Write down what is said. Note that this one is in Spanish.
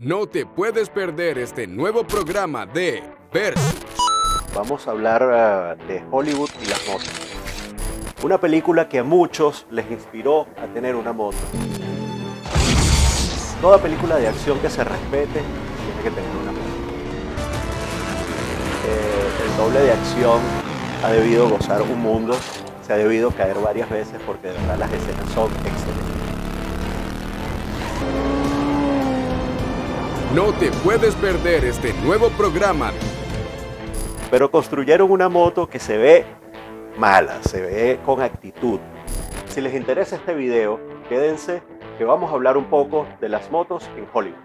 No te puedes perder este nuevo programa de Versus. Vamos a hablar de Hollywood y las motos. Una película que a muchos les inspiró a tener una moto. Toda película de acción que se respete tiene que tener una moto. El doble de acción ha debido gozar un mundo, se ha debido caer varias veces porque de verdad las escenas son excelentes. No te puedes perder este nuevo programa. Pero construyeron una moto que se ve mala, se ve con actitud. Si les interesa este video, quédense que vamos a hablar un poco de las motos en Hollywood.